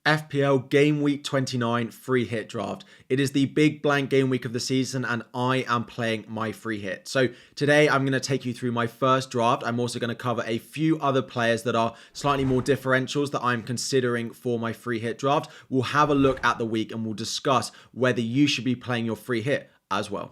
FPL Game Week 29 free hit draft. It is the big blank game week of the season and I am playing my free hit. So today I'm going to take you through my first draft. I'm also going to cover a few other players that are slightly more differentials that I'm considering for my free hit draft. We'll have a look at the week and we'll discuss whether you should be playing your free hit as well.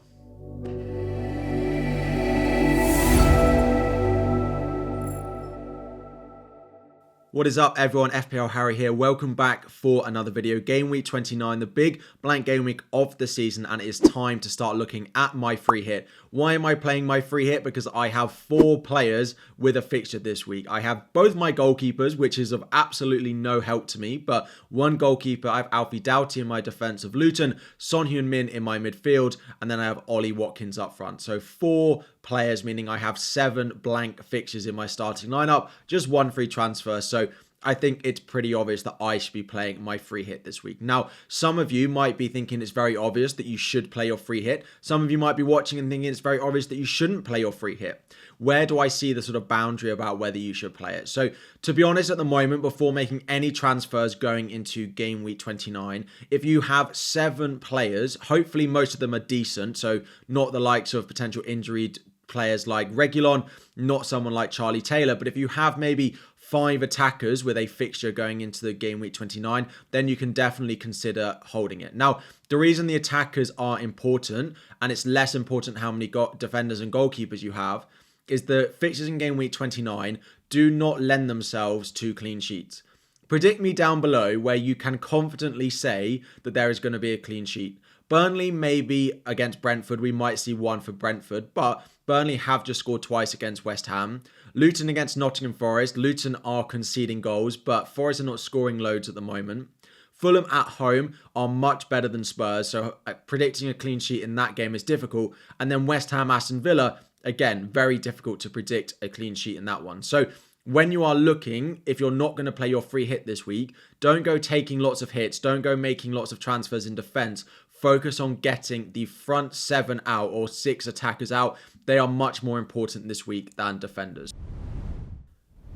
What is up everyone, FPL Harry here. Welcome back for another video. Game week 29, the big blank game week of the season, and it is time to start looking at my free hit. Why am I playing my free hit? Because I have 4 players with a fixture this week. I have both my goalkeepers, which is of absolutely no help to me, but one goalkeeper, I have Alfie Doughty in my defense of Luton, Son Heung-min in my midfield, and then I have Ollie Watkins up front. So 4 players, meaning I have 7 blank fixtures in my starting lineup, just 1 free transfer. So I think it's pretty obvious that I should be playing my free hit this week. Now, some of you might be thinking it's very obvious that you should play your free hit. Some of you might be watching and thinking it's very obvious that you shouldn't play your free hit. Where do I see the sort of boundary about whether you should play it? So to be honest, at the moment, before making any transfers going into game week 29, if you have 7 players, hopefully most of them are decent, so not the likes of potential injured players like Reguilon, not someone like Charlie Taylor, but if you have maybe 5 attackers with a fixture going into the game week 29, then you can definitely consider holding it. Now, the reason the attackers are important, and it's less important how many defenders and goalkeepers you have, is the fixtures in game week 29 do not lend themselves to clean sheets. Predict me down below where you can confidently say that there is going to be a clean sheet. Burnley maybe against Brentford, we might see 1 for Brentford, but Burnley have just scored twice against West Ham. Luton against Nottingham Forest. Luton are conceding goals, but Forest are not scoring loads at the moment. Fulham at home are much better than Spurs, so predicting a clean sheet in that game is difficult. And then West Ham, Aston Villa, again, very difficult to predict a clean sheet in that one. So when you are looking, if you're not going to play your free hit this week, don't go taking lots of hits. Don't go making lots of transfers in defence. Focus on getting the front 7 out or 6 attackers out. They are much more important this week than defenders.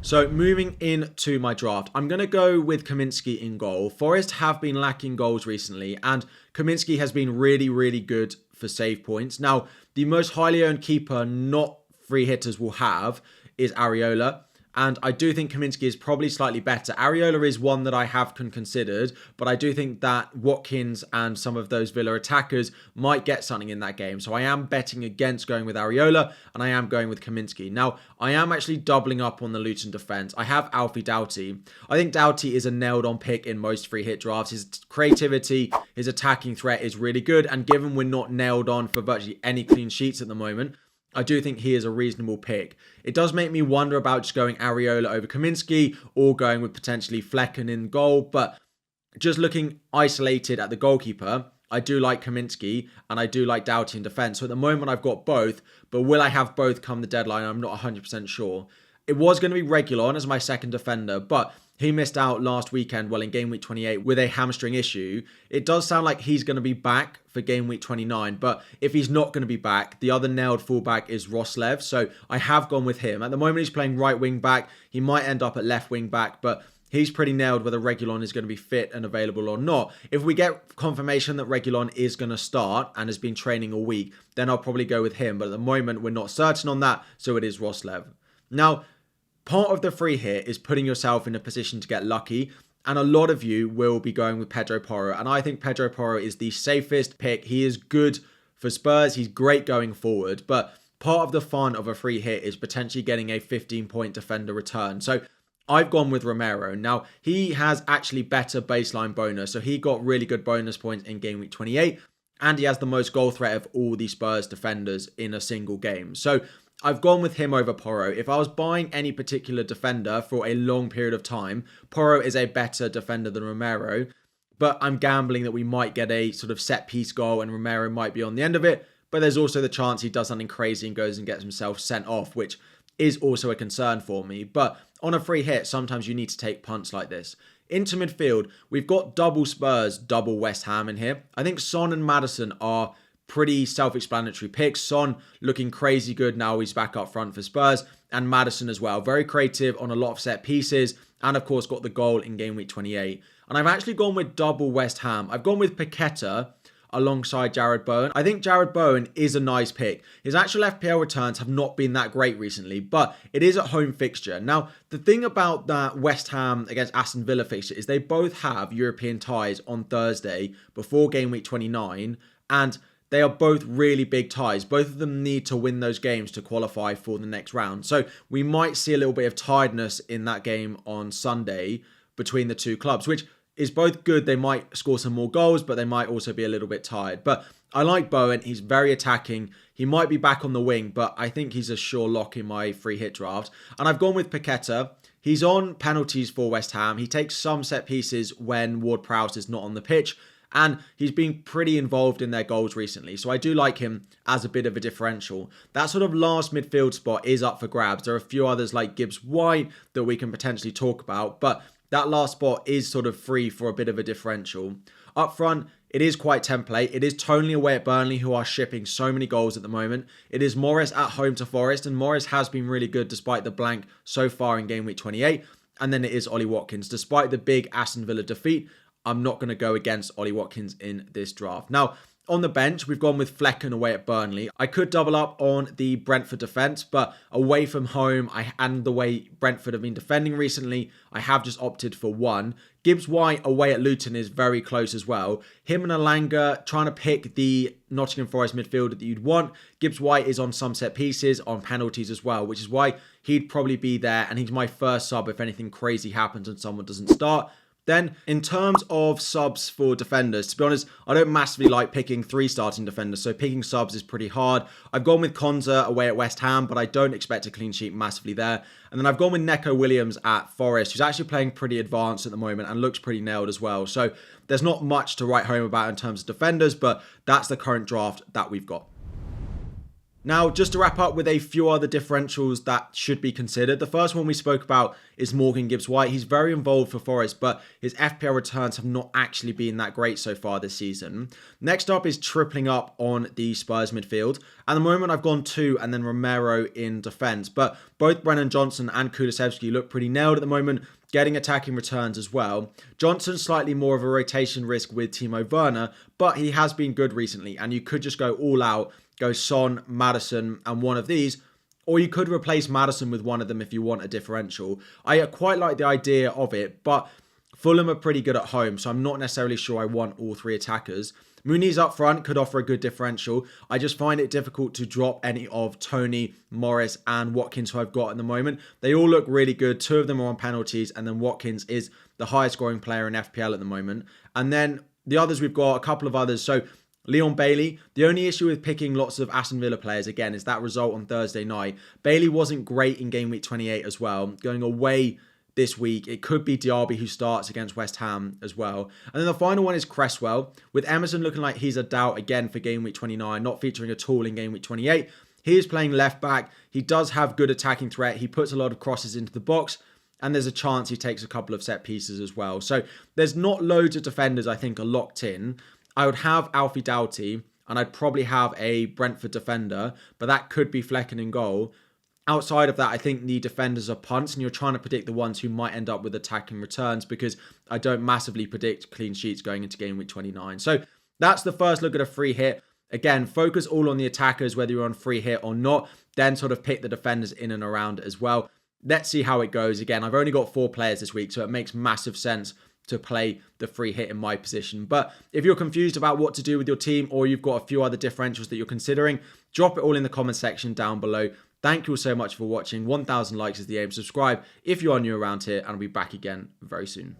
So moving into my draft, I'm going to go with Kaminsky in goal. Forest have been lacking goals recently, and Kaminsky has been really, really good for save points. Now, the most highly owned keeper not free hitters will have is Areola. And I do think Kaminsky is probably slightly better. Areola is one that I have considered, but I do think that Watkins and some of those Villa attackers might get something in that game. So I am betting against going with Areola, and I am going with Kaminsky. Now, I am actually doubling up on the Luton defence. I have Alfie Doughty. I think Doughty is a nailed-on pick in most free hit drafts. His creativity, his attacking threat is really good, and given we're not nailed on for virtually any clean sheets at the moment, I do think he is a reasonable pick. It does make me wonder about just going Areola over Kaminsky or going with potentially Flecken in goal. But just looking isolated at the goalkeeper, I do like Kaminsky and I do like Doughty in defence. So at the moment I've got both, but will I have both come the deadline? I'm not 100% sure. It was going to be Reguilon as my second defender, but he missed out last weekend, well, in game week 28 with a hamstring issue. It does sound like he's going to be back for game week 29, but if he's not going to be back, the other nailed fullback is Roslev, so I have gone with him. At the moment, he's playing right wing back. He might end up at left wing back, but he's pretty nailed whether Reguilon is going to be fit and available or not. If we get confirmation that Reguilon is going to start and has been training all week, then I'll probably go with him, but at the moment, we're not certain on that, so it is Roslev. Now, part of the free hit is putting yourself in a position to get lucky, and a lot of you will be going with Pedro Porro, and I think Pedro Porro is the safest pick. He is good for Spurs, he's great going forward, but part of the fun of a free hit is potentially getting a 15-point defender return. So I've gone with Romero. Now, he has actually better baseline bonus, so he got really good bonus points in game week 28, and he has the most goal threat of all the Spurs defenders in a single game. So I've gone with him over Porro. If I was buying any particular defender for a long period of time, Porro is a better defender than Romero, but I'm gambling that we might get a sort of set piece goal and Romero might be on the end of it, but there's also the chance he does something crazy and goes and gets himself sent off, which is also a concern for me. But on a free hit, sometimes you need to take punts like this. Into midfield, we've got double Spurs, double West Ham in here. I think Son and Maddison are pretty self-explanatory picks. Son looking crazy good now he's back up front for Spurs, and Maddison as well. Very creative on a lot of set pieces, and of course got the goal in game week 28. And I've actually gone with double West Ham. I've gone with Paqueta alongside Jared Bowen. I think Jared Bowen is a nice pick. His actual FPL returns have not been that great recently, but it is a home fixture. Now, the thing about that West Ham against Aston Villa fixture is they both have European ties on Thursday before game week 29, and they are both really big ties. Both of them need to win those games to qualify for the next round. So we might see a little bit of tiredness in that game on Sunday between the two clubs, which is both good. They might score some more goals, but they might also be a little bit tired. But I like Bowen. He's very attacking. He might be back on the wing, but I think he's a sure lock in my free hit draft. And I've gone with Paqueta. He's on penalties for West Ham. He takes some set pieces when Ward-Prowse is not on the pitch, and he's been pretty involved in their goals recently. So I do like him as a bit of a differential. That sort of last midfield spot is up for grabs. There are a few others like Gibbs-White that we can potentially talk about, but that last spot is sort of free for a bit of a differential. Up front, it is quite template. It is Toney away at Burnley, who are shipping so many goals at the moment. It is Morris at home to Forest, and Morris has been really good despite the blank so far in game week 28. And then it is Ollie Watkins. Despite the big Aston Villa defeat, I'm not going to go against Ollie Watkins in this draft. Now, on the bench, we've gone with Flecken away at Burnley. I could double up on the Brentford defence, but away from home, and the way Brentford have been defending recently, I have just opted for one. Gibbs-White away at Luton is very close as well. Him and Alanga trying to pick the Nottingham Forest midfielder that you'd want. Gibbs-White is on some set pieces, on penalties as well, which is why he'd probably be there, and he's my first sub if anything crazy happens and someone doesn't start. Then, in terms of subs for defenders, to be honest, I don't massively like picking 3 starting defenders, so picking subs is pretty hard. I've gone with Konza away at West Ham, but I don't expect a clean sheet massively there. And then I've gone with Neco Williams at Forest, who's actually playing pretty advanced at the moment and looks pretty nailed as well. So there's not much to write home about in terms of defenders, but that's the current draft that we've got. Now, just to wrap up with a few other differentials that should be considered. The first one we spoke about is Morgan Gibbs-White. He's very involved for Forest, but his FPL returns have not actually been that great so far this season. Next up is tripling up on the Spurs midfield. At the moment, I've gone 2 and then Romero in defence, but both Brennan Johnson and Kulusevski look pretty nailed at the moment, getting attacking returns as well. Johnson's slightly more of a rotation risk with Timo Werner, but he has been good recently, and you could just go all out, go Son, Maddison, and one of these, or you could replace Maddison with one of them if you want a differential. I quite like the idea of it, but Fulham are pretty good at home, so I'm not necessarily sure I want all 3 attackers. Muniz up front could offer a good differential. I just find it difficult to drop any of Toney, Morris, and Watkins who I've got at the moment. They all look really good. 2 of them are on penalties, and then Watkins is the highest scoring player in FPL at the moment. And then the others, we've got a couple of others. So Leon Bailey, the only issue with picking lots of Aston Villa players, again, is that result on Thursday night. Bailey wasn't great in game week 28 as well. Going away this week, it could be Diaby who starts against West Ham as well. And then the final one is Cresswell, with Emerson looking like he's a doubt again for game week 29, not featuring at all in game week 28. He is playing left back. He does have good attacking threat. He puts a lot of crosses into the box, and there's a chance he takes a couple of set pieces as well. So there's not loads of defenders I think are locked in. I would have Alfie Doughty, and I'd probably have a Brentford defender, but that could be Flecken in goal. Outside of that, I think the defenders are punts, and you're trying to predict the ones who might end up with attacking returns, because I don't massively predict clean sheets going into game week 29. So that's the first look at a free hit. Again, focus all on the attackers, whether you're on free hit or not, then sort of pick the defenders in and around as well. Let's see how it goes. Again, I've only got 4 players this week, so it makes massive sense to play the free hit in my position. But if you're confused about what to do with your team, or you've got a few other differentials that you're considering, drop it all in the comment section down below. Thank you all so much for watching. 1,000 likes is the aim. Subscribe if you are new around here, and I'll be back again very soon.